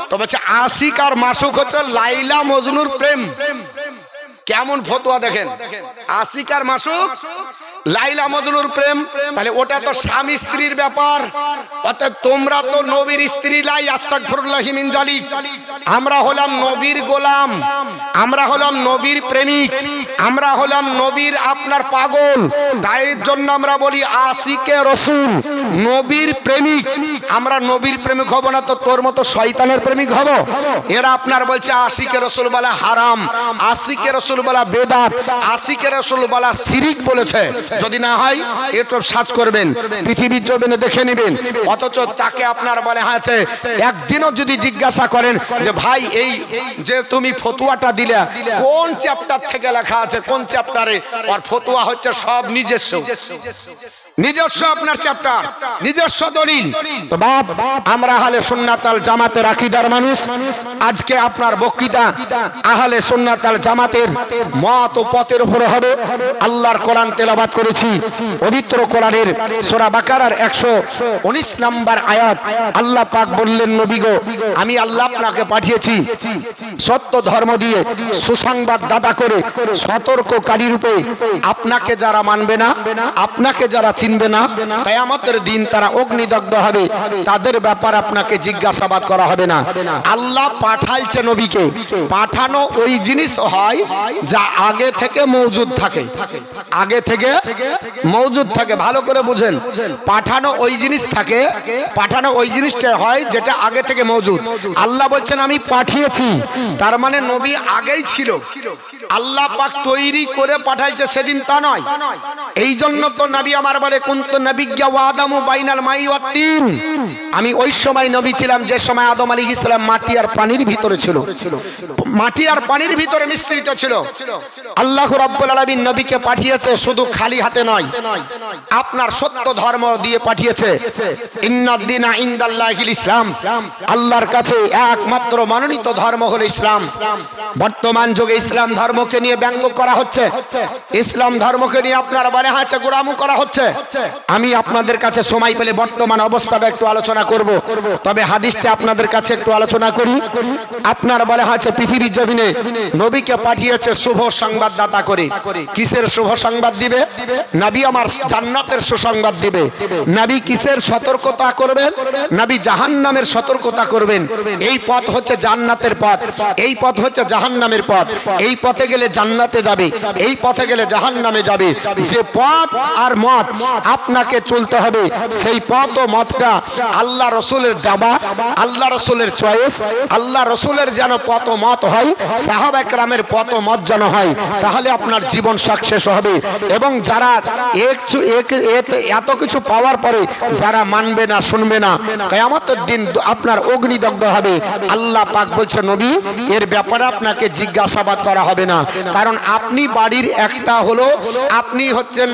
তো বলছে আশিক আর মাসুক হচ্ছে লাইলা মজনুর প্রেম। কেমন ফতোয়া দেখেন, আশিক আর মাসুক লাইলা মজনুর প্রেম, তাহলে ওটা তো স্বামী স্ত্রীর ব্যাপার। অতএব তোমরা তো নবীর স্ত্রী লাই, আস্তাগফিরুল্লাহ মিন জালিক। আমরা হলাম নবীর গোলাম, আমরা হলাম নবীর প্রেমিক, আমরা হলাম নবীর আপনার পাগল। তাই জন্য আমরা বলি আশিকে রসুল, নবীর প্রেমিক। আমরা নবীর প্রেমিক হব না তো তোর মতো শয়তানের প্রেমিক হব? এরা আপনার বলছে আশিকে রসুল বলা হারাম, আশিকে রসুল রাসূল বলা বেদাত, আশিকে রাসূল বলা শিরিক বলেছে। যদি না হয় একটু সার্চ করবেন, পৃথিবীর জমিনে দেখে নেবেন। অথচ তাকে আপনার বলে আছে, একদিনও যদি জিজ্ঞাসা করেন যে ভাই এই যে তুমি ফতোয়াটা দিলে কোন চ্যাপ্টার থেকে লেখা আছে, কোন চ্যাপ্টারে, আর ফতোয়া হচ্ছে সব নিজস্ব আপনার চ্যাপ্টার, নিজস্ব দলিল। তো বাপ, আমরা আহলে সুন্নাত আল জামাতের আকীদার মানুষ। আজকে আপনার বক্তৃতা আহলে সুন্নাত আল জামাতের মত ও পথের উপর হবে। আল্লাহর কোরআন তেলাওয়াত করেছি, পবিত্র কোরআনের সূরা বাকারার 119 নম্বর আয়াত। আল্লাহ পাক বললেন, নবী গো, আমি আল্লাহ আপনাকে পাঠিয়েছি সত্য ধর্ম দিয়ে সুসংবাদ দাতা করে, সতর্ককারী রূপে। আপনাকে যারা মানবে না, আপনাকে যারা চিনবে না, কিয়ামতের দিন তারা অগ্নিদগ্ধ হবে, তাদের ব্যাপার আপনাকে জিজ্ঞাসাবাদ করা হবে না। আল্লাহ পাঠাইছে নবীকে। পাঠানো ওই জিনিস হয় যা আগে থেকে মওজুদ থাকে, আগে থেকে মওজুদ থাকে। ভালো করে বুঝেন, পাঠানো ওই জিনিস থাকে, পাঠানো ওই জিনিসটা হয় যেটা আগে থেকে মওজুদ। আল্লাহ বলছেন আমি পাঠিয়েছি, তার মানে নবী আগেই ছিল, আল্লাহ পাক তৈরি করে পাঠাইছে সেদিন তা নয়। এই জন্য তো নবী আমার বলে, কুনতু নাবিয়্যা ওয়া আদামু বাইনাল মাই ওয়াত তিন। আমি ওই সময় নবী ছিলাম যে সময় আদম আলাইহিস সালাম মাটি আর পানির ভিতরে ছিল, মাটি আর পানির ভিতরে মিশ্রিত ছিল। আল্লাহ রাব্বুল আলামিন নবীকে পাঠিয়েছে শুধু খালি হাতে নয়, আপনার সত্য ধর্ম দিয়ে পাঠিয়েছে। ইন্নাদ দীনা ইনদাল্লাহিল ইসলাম, আল্লাহর কাছে একমাত্র মনোনীত ধর্ম হলো ইসলাম। বর্তমান যুগে ইসলাম ধর্মকে নিয়ে ব্যঙ্গ করা হচ্ছে, ইসলাম ধর্মকে নিয়ে আপনার বারে হাঁচে গোড়ামু করা হচ্ছে। আমি আপনাদের কাছে সময় পেলে বর্তমান অবস্থাটা একটু আলোচনা করব, তবে হাদিসটা আপনাদের কাছে একটু আলোচনা করি। আপনার বলে আছে পৃথিবীর জমিনে নবীকে পাঠিয়েছে শুভ সংবাদদাতা করে। কিসের শুভ সংবাদ দিবে? নবী আমার জান্নাতের সুসংবাদ দিবে। নবী কিসের সতর্কতা করবেন? নবী জাহান্নামের সতর্কতা করবেন। এই পথ হচ্ছে জান্নাতের পথ, এই পথ হচ্ছে জাহান্নামের পথ। এই পথে গেলে জান্নাতে যাবে, এই পথে গেলে জাহান্নামে যাবে। যে পথ আর মত আপনাকে চলতে হবে, সেই পথ ও মতটা আল্লাহ রসুলের দেওয়া, আল্লাহ রসুলের চয়েস, আল্লাহ রসুলের যেন পথ ও মত হয়, সাহাবা একরামের পথ ও মত যেন হয়, তাহলে আপনার জীবন সাকসেস হবে। এবং যারা এত কিছু পাওয়ার পরে যারা মানবে না, শুনবে না, কিয়ামতের দিন আপনার অগ্নিদগ্ধ হবে। আল্লাহ পাক বলছে নবী এর ব্যাপারে আপনাকে জিজ্ঞাসাবাদ করা হবে না। কারণ আপনি বাড়ির একটা হলো, আপনি হচ্ছেন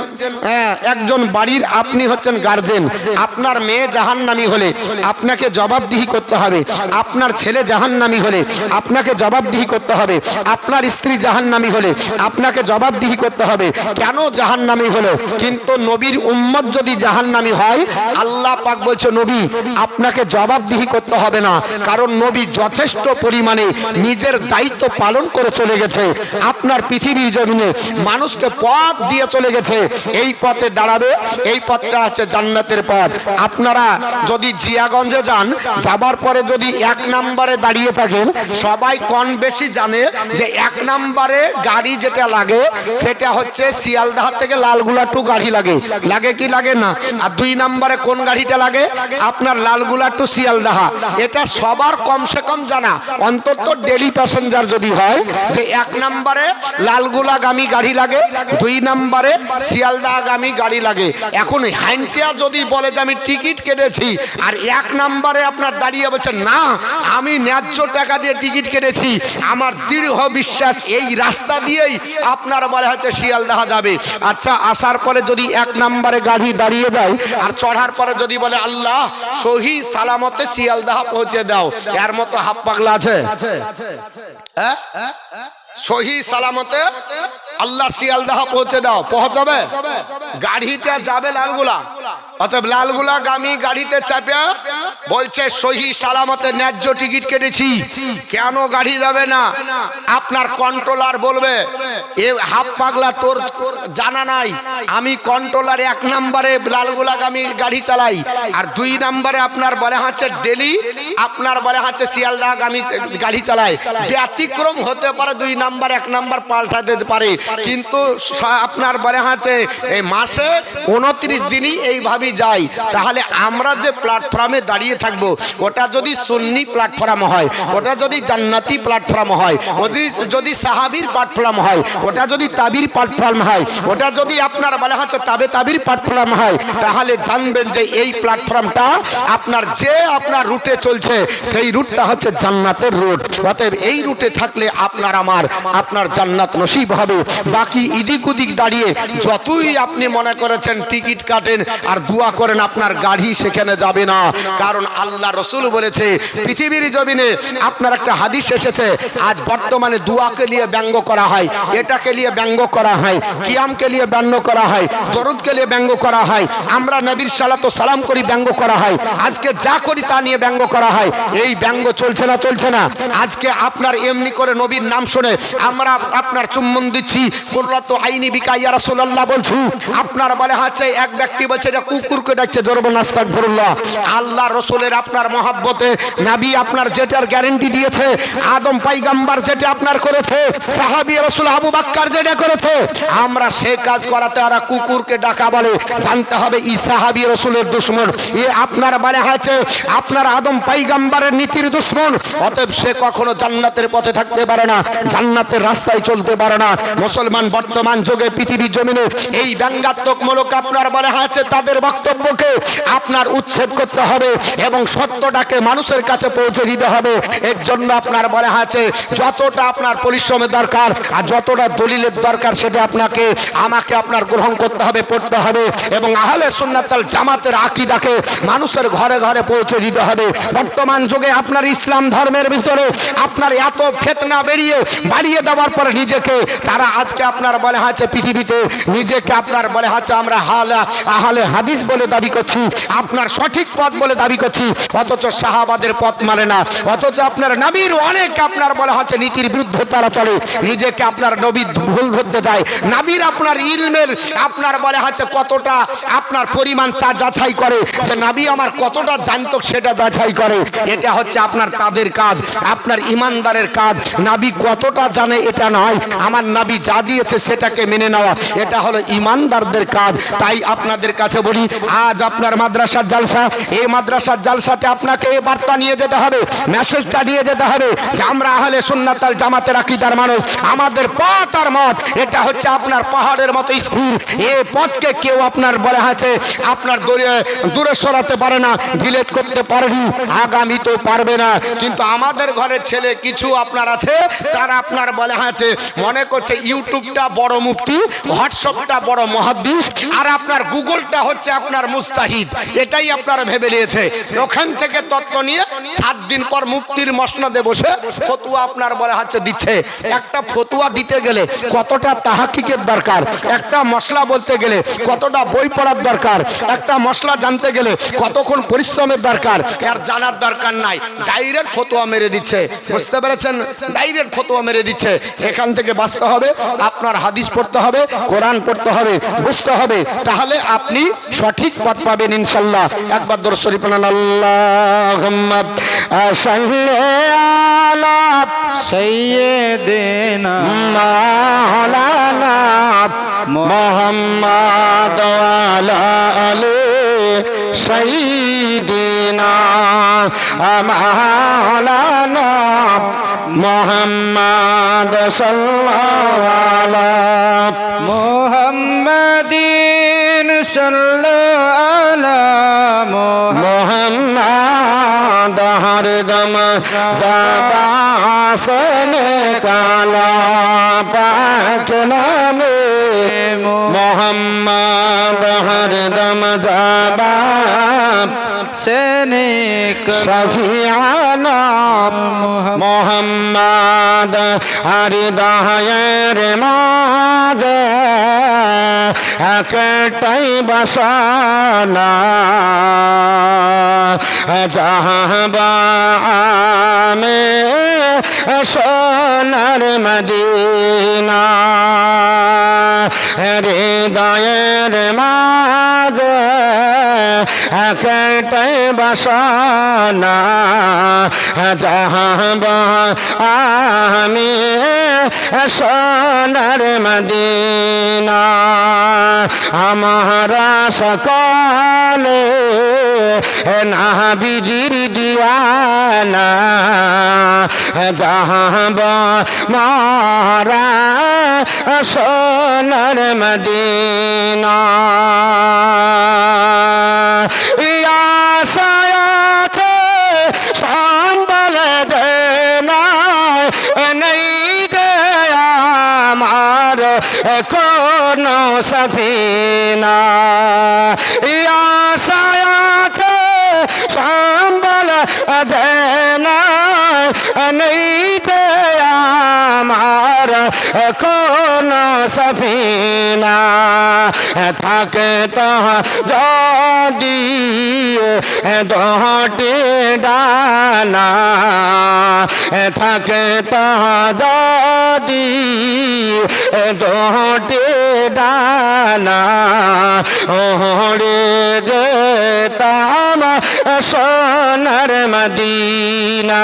একজন বাড়ির, আপনি হচ্ছেন গার্জেন। আপনার মেয়ে জাহান্নামী হলে আপনাকে জবাবদিহি করতে হবে, আপনার ছেলে জাহান্নামী হলে আপনাকে জবাবদিহি করতে হবে, আপনার স্ত্রী জাহান্নামী হলে আপনাকে জবাবদিহি করতে হবে। কেন জাহান্নামী হলো? কিন্তু নবীর উম্মত যদি জাহান্নামী হয়, আল্লাহ পাক বলছে নবী আপনাকে জবাবদিহি করতে হবে না, কারণ নবী যথেষ্ট পরিমাণে নিজের দায়িত্ব পালন করে চলে গেছে। আপনার পৃথিবীর জমিনে মানুষকে পথ দিয়ে চলে গেছে, এই পথে দাঁড়াবে, এই পথটা হচ্ছে জান্নাতের পথ। আপনারা যদি জিয়াগঞ্জে যান, যাবার পরে যদি 1 নম্বরে দাঁড়িয়ে থাকেন, সবাই কম বেশি জানে যে 1 নম্বরে গাড়ি যেটা লাগে সেটা হচ্ছে শিয়ালদাহ থেকে লালগুলা টু গাড়ি লাগে, লাগে কি লাগে না? আর 2 নম্বরে কোন গাড়িটা লাগে? আপনার লালগুলা টু শিয়ালদাহ। এটা সবার কমসে কম জানা, অন্তত ডেলি প্যাসেঞ্জার যদি হয়, যে 1 নম্বরে লালগুলাগামী গাড়ি লাগে, 2 নম্বরে শিয়ালদাহগামী গাড়ি লাগে। এখন হাইন্টিয়া যদি বলে যে আমি টিকিট কেটেছি, আর 1 নম্বরে আপনার দাঁড়িয়ে বলছেন না আমি ন্যায্য টাকা দিয়ে টিকিট কেটেছি, আমার দৃঢ় বিশ্বাস এই রাস্তা দিয়েই আপনার বলে হচ্ছে শিয়ালদাহ যাবে। আচ্ছা, আসার পরে যদি 1 নম্বরে গাড়ি দাঁড়িয়ে দেয়, আর চড়ার পরে যদি বলে আল্লাহ সহি সালামতে শিয়ালদাহ পৌঁছে দাও, এর মতো হাফ পাগলা আছে? হ্যাঁ, সহি সালামতে আল্লাহ শিয়ালদাহ পৌঁছে দাও, পৌঁছাবে? গাড়িতে যাবে লালগুলা, অতএব লালগুলাগামী গাড়িতে চাপে বলছে সহি সালামতে ন্যায্য টিকিট কেটেছি, কেন গাড়ি যাবে না? আপনার কন্ট্রোলার বলবে এ হাফ পাগলা তোর জানা নাই, আমি কন্ট্রোলার 1 নম্বরে লালগুলাগামী গাড়ি চালাই, আর 2 নম্বরে আপনার বলে হচ্ছে ডেলি আপনার বলে হচ্ছে শিয়ালদাহগামী গাড়ি চালায়। ব্যতিক্রম হতে পারে 2 নম্বর 1 নম্বর পাল্টাতে পারে, কিন্তু আপনার বলে হচ্ছে এই মাসে 29 দিনই এই এইভাবেই যাই, তাহলে আমরা যে প্ল্যাটফর্মে দাঁড়িয়ে থাকবো ওটা যদি সুন্নি প্ল্যাটফর্ম হয়, ওটা যদি জান্নাতি প্ল্যাটফর্ম হয়, যদি সাহাবীর প্ল্যাটফর্ম হয়, ওটা যদি তাবির প্ল্যাটফর্ম হয়, ওটা যদি আপনার বলা হচ্ছে তাবির প্ল্যাটফর্ম হয়, তাহলে জানবেন যে এই প্ল্যাটফর্মটা আপনার যে আপনার রুটে চলছে সেই রুটটা হচ্ছে জান্নাতের রুট। অতএব এই রুটে থাকলে আপনার জান্নাত নসিব হবে। বাকি ইদিক উদিক দাঁড়িয়ে যতই আপনি মনে করেছেন টিকিট কাটেন আর দোয়া করেন, আপনার গাড়ি সেখানে যাবে না। কারণ আল্লাহ রসুল বলেছে পৃথিবীর জমিনে আপনার একটা হাদিস এসেছে, আজ বর্তমানে দোয়াকে নিয়ে ব্যঙ্গ করা হয়, এটাকে নিয়ে ব্যঙ্গ করা হয়, কিয়ামকে নিয়ে ব্যঙ্গ করা হয়, দরুদকে নিয়ে ব্যঙ্গ করা হয়, আমরা নবীর সালাতু সালাম করি ব্যঙ্গ করা হয়, আজকে যা করি তা নিয়ে ব্যঙ্গ করা হয়। এই ব্যঙ্গ চলছে না? চলছে না? আজকে আপনার এমনি করে নবীর নাম শুনে আমরা আপনার চুম্বন দিচ্ছি, কুররাতু আইনি বিকা ইয়া রাসূলুল্লাহ বলছি, আপনার বলে হচ্ছে এক ব্যক্তি বলছে এটা কুকুরকে ডাকছে, জোরবে আস্তাগফিরুল্লাহ। আল্লাহ রসুলের আপনার মহব্বতে নবী আপনার যেটার গ্যারান্টি দিয়েছে, আদম পয়গম্বর যেটা আপনার করেছে, সাহাবী রাসূল আবু বকর যেটা করেছে, আমরা সে কাজ করাতে আর কুকুরকে ডাকা বলে, জানতে হবে ই সাহাবী রাসূলের দুশমন, এ আপনার বলে আছে আপনার আদম পয়গম্বরের নীতির দুশমন। অতএব সে কখনো জান্নাতের পথে থাকতে পারে না, জান্নাতের রাস্তায় চলতে পারে না। মুসলমান বর্তমান যুগে পৃথিবীর জমিনে এই ব্যঙ্গাত্মকমূলক আপনার বলে আছে তাদের বক্তব্যকে আপনার উচ্ছেদ করতে হবে এবং সত্যটাকে মানুষের কাছে পৌঁছে দিতে হবে। এর জন্য আপনার বলে আছে যতটা আপনার পরিশ্রমের দরকার আর যতটা দলিলের দরকার সেটা আমাকে আপনার গ্রহণ করতে হবে, পড়তে হবে এবং আহলে সুন্নাত ওয়াল জামাতের আকীদাকে মানুষের ঘরে ঘরে পৌঁছে দিতে হবে। বর্তমান যুগে আপনার ইসলাম ধর্মের ভিতরে আপনার এত ফিতনা বাড়িয়ে দেওয়ার পরে নিজেকে তারা আজকে আপনার বলে আছে পৃথিবীতে নিজেকে আপনার বলে আছে আমরা আহলে হাদিস বলে দাবি করছি, আপনার সঠিক পথ বলে দাবি করছি, অথচ সাহাবাদের পথ মানে না, অথচ আপনার নবীর অনেক আপনার বলা হচ্ছে নীতির বিরুদ্ধে তারা চলে, নিজেকে আপনার নবী ভুল ধরতে দেয়। নবীর আপনার ইলমের আপনার বলা হচ্ছে কতটা আপনার পরিমাণ তা যাচাই করে, যে নবী আমার কতটা জানতো সেটা যাচাই করে। এটা হচ্ছে আপনার তাদের কাজ, আপনার ইমানদারের কাজ। নবী কতটা জানে এটা নয়, আমার নবী যা দিয়েছে সেটাকে মেনে নেওয়া, এটা হলো ইমানদারদের কাজ। তাই আপনাদের কাছে বলি, আজ আপনার মাদ্রাসার জালসা, এই মাদ্রাসার জালসাতে আপনাকে এই বার্তা নিয়ে যেতে হবে, মেসেজটা নিয়ে যেতে হবে যে আমরা আহলে সুন্নাত ওয়াল জামাতের আকীদার মানুষ, আমাদের পথ আর মত এটা হচ্ছে আপনার পাহাড়ের মতো স্থির। এই পথকে কেউ আপনার বলা আছে আপনার দূরে সরাতে পারে না, ডিলেট করতে পারেনি, আগামী তো পারবে না। কিন্তু আমাদের ঘরের ছেলে কিছু আপনার আছে, তারা আপনার বলা আছে মনে করছে ইউটিউবটা বড় মুফতি, হোয়াটসঅ্যাপটা বড় মুহাদ্দিস, আর আপনার গুগলটা হচ্ছে আপনার মুস্তাহিদ, এটাই আপনারা ভেবে নিয়েছে। ওখান থেকে তত্ত্ব নিয়ে 7 দিন পর মুফতির মসনদে বসে ফতোয়া আপনার বলা হচ্ছে দিচ্ছে। একটা ফতোয়া দিতে গেলে কতটা তাহাক্কিকের দরকার, একটা মশলা বলতে গেলে কতটা বই পড়ার দরকার, একটা মশলা জানতে গেলে কতক্ষণ পরিশ্রমের দরকার, আর জানার দরকার নাই, ডাইরেক্ট ফতোয়া মেরে দিচ্ছে। বুঝতে পেরেছেন? ডাইরেক্ট ফতোয়া মেরে দিচ্ছে। এখান থেকে বাঁচতে হবে, আপনার হাদিস পড়তে হবে, কোরআন পড়তে হবে, বুঝতে হবে, তাহলে আপনি সঠিক পথ পাবেন ইনশাআল্লাহ। একবার দরুদ শরীফ পড়ুন, আল্লাহুম্মা সাল্লি আলা সাইয়্যিদিনা মাওলানা মুহাম্মাদ ওয়া আলা আলি সাইয়্যিদিনা মাওলানা মুহাম্মাদ সাল্লাল্লাহু আলা মুহাম্মাদিন সাল্লাল্লাহু আলা মুহাম্মাদ হরদম জাবাসন কালা পাক নামে মুহাম্মাদ হরদম জাবা সেনিক শফিআনা মুহাম্মাদ হৃদয়ের মাঝে একটাই বাসনা জাহাবা আমি সোনার মদিনা হৃদয়ের মাঝে একটাই বাসনা যাব আমি সোনার মদিনা আমরা সকলে নবীজির দিওয়ানা যাব মারা সোনার মদিনা আশায়াতে সম্বল দেনা নেই যে আমার কোনো সফিনা আশায়াতে সম্বল দেনা নেই যে আমার কোনো সফিনা থাকে তো যদি দোটি ডানা থাকে তো যদি দোটি ডানা ওরে যেতাম সোনার মদিনা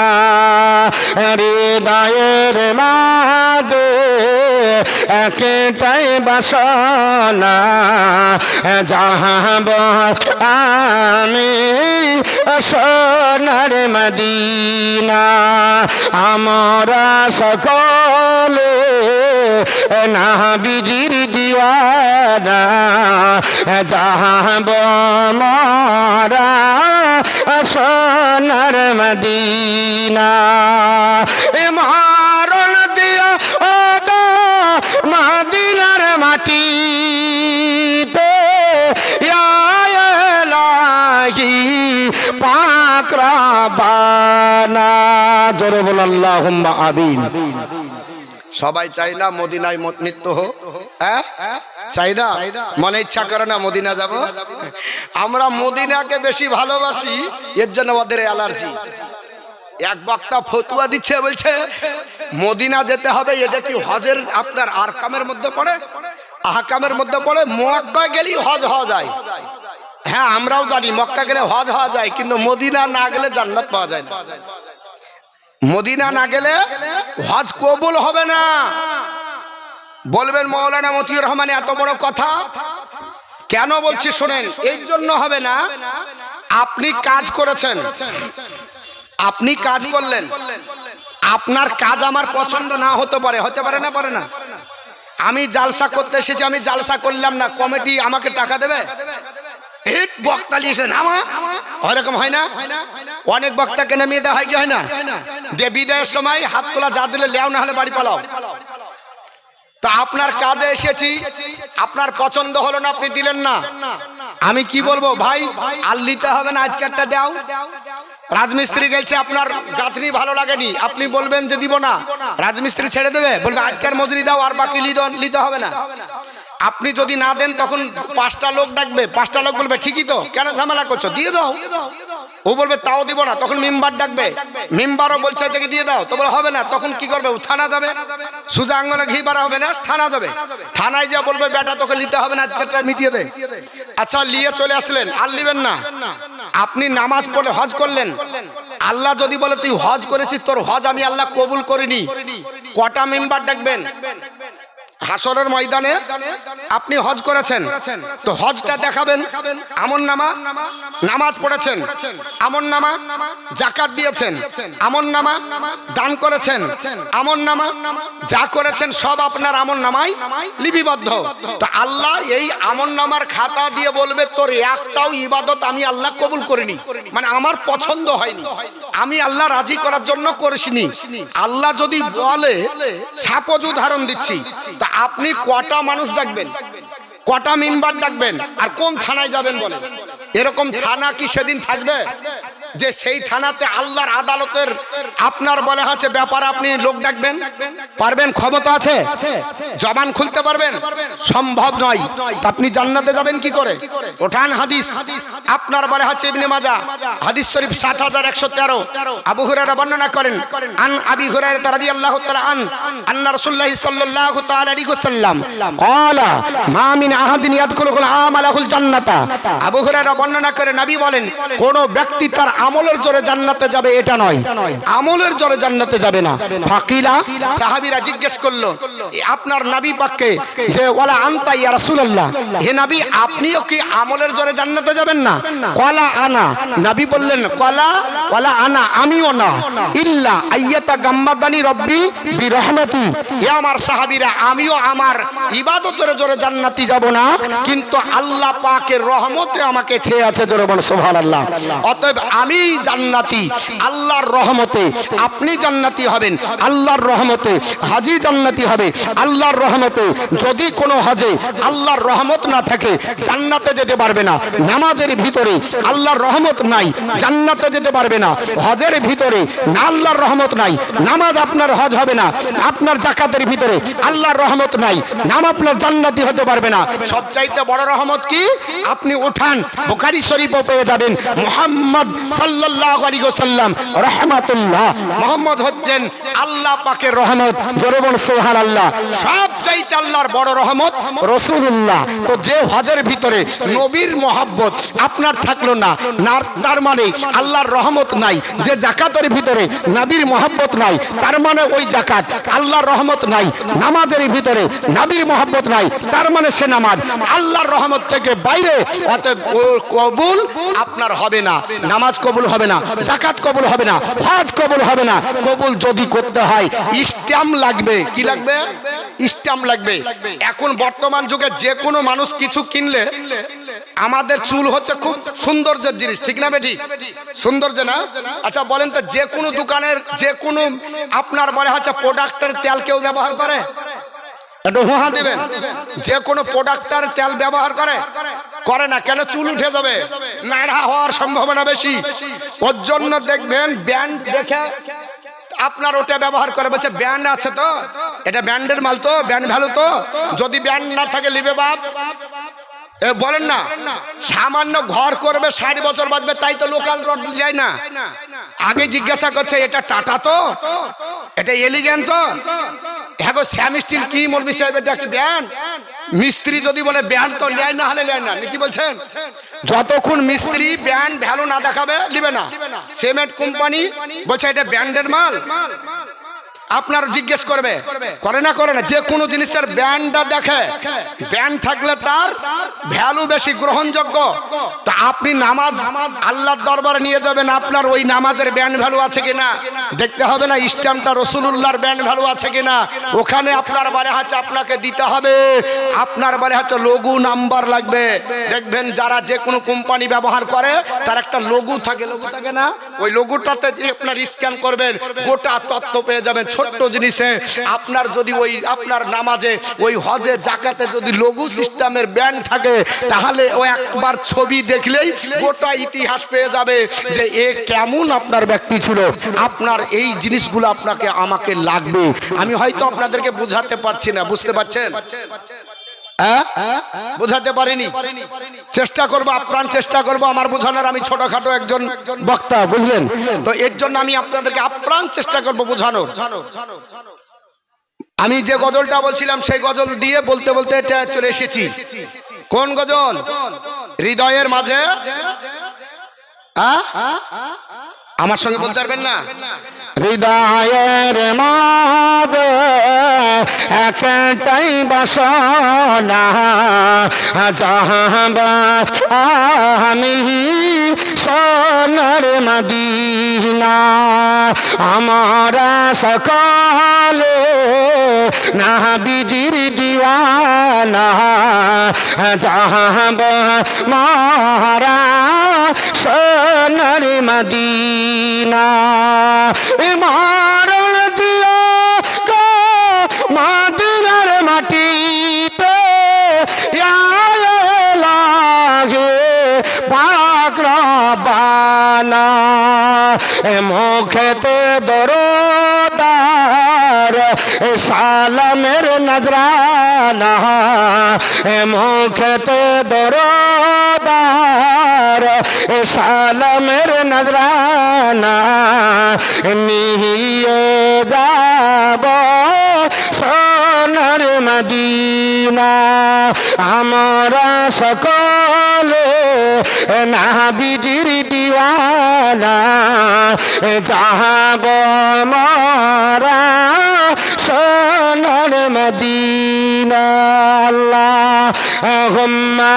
হৃদয়ের মাঝে একটাই বাসনা যাব আমি সোনার মদিনা আমরা সকলে নবীজির দিওয়ানা যাব মোরা সোনার মদিনা মারণ দিয়া মদিনার মাটিতে ইলাহি পাক রব্বানা জোরে বল আল্লাহুম্মা আমিন। সবাই চাই না মদিনায় মৃত্যু হোক, হ্যাঁ চাই না? মনে ইচ্ছা করে না মদিনা যাব? আমরা মদিনাকে বেশি ভালোবাসি, এর জন্য ওদের অ্যালার্জি। এক বক্তা ফতুয়া দিচ্ছে, বলছে মদিনা যেতে হবে। এটা কি হজের আপনার আরকামের মধ্যে পড়ে, আহকামের মধ্যে পড়ে? মক্কা গেলেই হজ হওয়া যায়। হ্যাঁ আমরাও জানি মক্কা গেলে হজ হওয়া যায়, কিন্তু মদিনা না গেলে জান্নাত পাওয়া যায় না। মদিনা না গেলে হজ কবুল হবে না। বলবেন মৌলানা মতিউর রহমান এত বড় কথা কেন বলছি শোনেন। এই জন্য হবে না, আপনি কাজ করেছেন, আপনি কাজ করলেন, আপনার কাজ আমার পছন্দ না হতে পারে, হতে পারে না? পারে না? আমি জালসা করতে এসেছি, আমি জালসা করলাম না, কমিটি আমাকে টাকা দেবে? বক্তা লিখেছেন ওরকম হয় না? অনেক বক্তাকে নামিয়ে দেওয়া হয় কি হয় না? যে বিদায়ের সময় হাত তোলা যা দিলে লেও, না হলে বাড়ি পালাও। তা আপনার কাজে এসেছি, আপনার পছন্দ হলো না, আপনি দিলেন না, আমি কি বলবো? ভাই আর নিতে হবে না, আজকে একটা দাও। রাজমিস্ত্রি গেছে, আপনার গাঁথনি ভালো লাগেনি, আপনি বলবেন যে দিব না, রাজমিস্ত্রি ছেড়ে দেবে, বলবে আজকের মজুরি দাও, আর বাকি নিতে হবে না। আপনি যদি না দেন তখন 5টা লোক ডাকবে, 5টা লোক বলবে ঠিকই তো, কেন ঝামেলা করছো, দিয়ে দাও। ও বলবে তাও দিব না, তখন মেম্বার ডাকবে, মেম্বারও বলছে যে দিয়ে দাও, তো বলে হবে না, তখন কি করবে? ও থানা যাবে, সোজা আঙ্গলে ঘি বাড়া হবে না, থানা যাবে। থানায় যা বলবে বেটা তোকে নিতে হবে না, আজকেরটা মিটিয়ে দে। আচ্ছা নিয়ে চলে আসলেন, আর নিবেন না। আপনি নামাজ পড়ে হজ করলেন, আল্লাহ যদি বলে তুই হজ করেছিস, তোর হজ আমি আল্লাহ কবুল করিনি, কটা মেম্বার ডাকবেন? হাসরের ময়দানে আপনি হজ করেছেন, তো হজটা দেখাবেন। আমল নামা, নামাজ পড়েছেন, আমল নামা, যাকাত দিয়েছেন, আমল নামা, দান করেছেন, আমল নামা, যা করেছেন সব আপনার আমল নামায় লিপিবদ্ধ। তো আল্লাহ এই আমল নামার খাতা দিয়ে বলবে তোর একটাও ইবাদত আমি আল্লাহ কবুল করিনি, মানে আমার পছন্দ হয়নি, আমি আল্লাহ রাজি করার জন্য করিসনি। আল্লাহ যদি বলে, সাপোজ উদাহরণ দিচ্ছি, তা আপনি কটা মানুষ ডাকবেন, কটা মেম্বার ডাকবেন, আর কোন থানায় যাবেন বলেন? এরকম থানা কি সেদিন থাকবে? যে সেই থানাতে আল্লাহর আদালতের আপনার বলে হচ্ছে ব্যাপার আপনি লোক ডাকবেন? পারবেন? ক্ষমতা আছে? জবান খুলতে পারবেন? সম্ভব নয়। তা আপনি জান্নাতে যাবেন কি করে? ওঠান হাদিস আপনার বলে হচ্ছে ইবনে মাজাহ হাদিস শরীফ 7113 আবু হুরায়রা বর্ণনা করেন আন আবি হুরায়রা রাদিয়াল্লাহু তাআলা আন্না রাসূলুল্লাহ সাল্লাল্লাহু তাআলা আলাইহি ওয়াসাল্লাম ক্বালা মা মিন আহাদিন ইয়াদখুলুল আমালাহুল জান্নাতা। আবু হুরায়রা বর্ণনা করে নবী বলেন কোন ব্যক্তি তার আমলের জোরে জান্নাতে যাবে এটা নয়, আমলের জোরে জান্নাতে যাবে না। ফাকিলা সাহাবীরা জিজ্ঞেস করলো আপনার নবী পাককে যে ওয়ালা আনতা ইয়া রাসূলুল্লাহ, হে নবী আপনিও কি আমলের জোরে জান্নাতে যাবেন না? ক্বালা আনা, নবী বললেন ক্বালা আনা, আমিও না। ইল্লা আইয়াতা গাম্মাদানি রব্বি বিরহমাতি, হে আমার সাহাবীরা আমিও আমার ইবাদতের জোরে জান্নাতি যাব না, কিন্তু আল্লাহ পাকের রহমতে আমাকে ছেয়ে আছে। জোরে বল সুবহানাল্লাহ। অতএব আমি জান্নাতি আল্লাহর রহমতে, আপনি জান্নাতি হবেন আল্লাহর রহমতে, হাজী জান্নাতি হবে আল্লাহর রহমতে। যদি কোনো হাজে আল্লাহর রহমত না থাকে জান্নাতে যেতে পারবে না। নামাজের ভিতরে আল্লাহর রহমত নাই, জান্নাতে যেতে পারবে না। হজের ভিতরে না আল্লাহর রহমত নাই, নামাজ আপনার হজ হবে না। আপনার যাকাতের ভিতরে আল্লাহর রহমত নাই, নাম আপনার জান্নাতি হতে পারবে না। সবচাইতে বড় রহমত কি? আপনি উঠান বুখারী শরীফও পেয়ে যাবেন মুহাম্মদ সাল্লাল্লাহু আলাইহি ওয়াসাল্লাম রাহমাতুল্লাহ। মুহাম্মদ হচ্ছেন আল্লাহ পাকের রহমত। জোরে বল সুবহানাল্লাহ। সবচাইতে আল্লাহর বড় রহমত রাসূলুল্লাহ। তো যে হজের ভিতরে নবীর মহব্বত আপনার থাকলো না, তার মানে আল্লাহর রহমত নাই। যে যাকাতের ভিতরে নবীর মহব্বত নাই, তার মানে ওই যাকাত আল্লাহর রহমত নাই। নামাজের ভিতরে নবীর মহব্বত নাই, তার মানে সে নামাজ আল্লাহর রহমত থেকে বাইরে। অতএব কবুল আপনার হবে না, নামাজ কবুল হবে না, যাকাত কবুল হবে না, হজ কবুল হবে না। কবুল যদি করতে হয় স্ট্যাম্প লাগবে। কি লাগবে? স্ট্যাম্প লাগবে। এখন বর্তমান যুগে যে কোনো মানুষ কিছু কিনলে, আমাদের চুল হচ্ছে খুব সৌন্দর্যের জিনিস, ঠিক না বেটি? সৌন্দর্য না? আচ্ছা বলেন তো, যে কোনো দোকানের যে কোনো আপনার বলে হচ্ছে প্রোডাক্টের তেল কেউ ব্যবহার করে? একটু হুহা দেবেন। যে কোনো প্রোডাক্টের তেল ব্যবহার করে না কেন? চুল উঠে যাবে, নাড়া হওয়ার সম্ভাবনা বেশি। ওর জন্য দেখবেন ব্যান্ড দেখে আপনার ওটা ব্যবহার করে, বলছে ব্যান্ড আছে তো, এটা ব্যান্ডের মাল তো, ব্যান্ড ভ্যালু তো। যদি ব্যান্ড না থাকে লিবে বাপ। বলেন না, সামান্য ঘর করবে 60 বছর বাঁচবে, তাই তো লোকাল রড যায় না। আগে জিজ্ঞাসা করছে এটা টাটা তো, এটা এলিগেন্ট তো। হ্যাঁ গো শ্যাম স্টিল কি মরবি সাহেব, এটা কি ব্যান্ড? মিস্ত্রি যদি বলে ব্যান্ড তো লেয় না, হলে লেয় না। কি বলছেন? যতক্ষণ মিস্ত্রি ব্যান্ড ভ্যালু না দেখাবে লিবে না। সিমেন্ট কোম্পানি বলছে এটা ব্যান্ডের মাল, আপনার জিজ্ঞেস করবে, করে না? যে কোনো জিনিসের ব্যান্ডটা দেখে, ব্যান্ড থাকলে তার ভ্যালু বেশি, গ্রহণযোগ্য। তা আপনি নামাজ আল্লাহর দরবারে নিয়ে যাবেন, আপনার ওই নামাজের ব্যান্ড ভ্যালু আছে কিনা দেখতে হবে না। স্ট্যাম্পটা রাসূলুল্লাহর ব্যান্ড ভ্যালু আছে কিনা ওখানে আপনার বারে হচ্ছে আপনাকে দিতে হবে। আপনার বারে হচ্ছে লোগো নাম্বার লাগবে। দেখবেন যারা যে কোনো কোম্পানি ব্যবহার করে তার একটা লোগো থাকে, লোগো থাকে না? ওই লোগোটাতে যে আপনার স্ক্যান করবেন গোটা তথ্য পেয়ে যাবেন। ছোট্ট জিনিসে আপনার যদি ওই আপনার নামাজে, ওই হজে, যাকাতে যদি লঘু সিস্টেমের ব্যান্ড থাকে, তাহলে ও একবার ছবি দেখলেই গোটা ইতিহাস পেয়ে যাবে যে এ কেমন আপনার ব্যক্তি ছিল। আপনার এই জিনিসগুলো আপনাকে আমাকে লাগবে। আমি হয়তো আপনাদেরকে বোঝাতে পারছি না, বুঝতে পারছেন? বোঝাতে পারিনি, চেষ্টা করবো, আপ্রাণ চেষ্টা করবো আমার বোঝানোর। আমি ছোটখাটো একজন বক্তা, বুঝলেন তো, এর জন্য আমি আপনাদেরকে আপ্রাণ চেষ্টা করবো বোঝানোর। আমি যে গজলটা বলছিলাম সেই গজল দিয়ে বলতে বলতে এটা চলে এসেছি। কোন গজল? হৃদয়ের মাঝে। আমার সঙ্গে বলতে পারবেন না? হৃদয়ের মাঝে একটাই বাসনা, যাহাব আমি সোনার মদিনা। আমরা সকালে নবীজির দিওয়ানা, যাহাব মারা সোনার মদিনা। মারণ দিও গো মদিনার মাটিতে, লাগে পাক রব্বানা। মুখেতে দরদার সালামের নজরানা মুখেতে দরদার সালামের নজরানা নিয়ে যাব সোনার মদিনা আমরা সকলে নাবিজির দিওয়ানা যাব মারা সোনার মদিনা আল্লাহুম্মা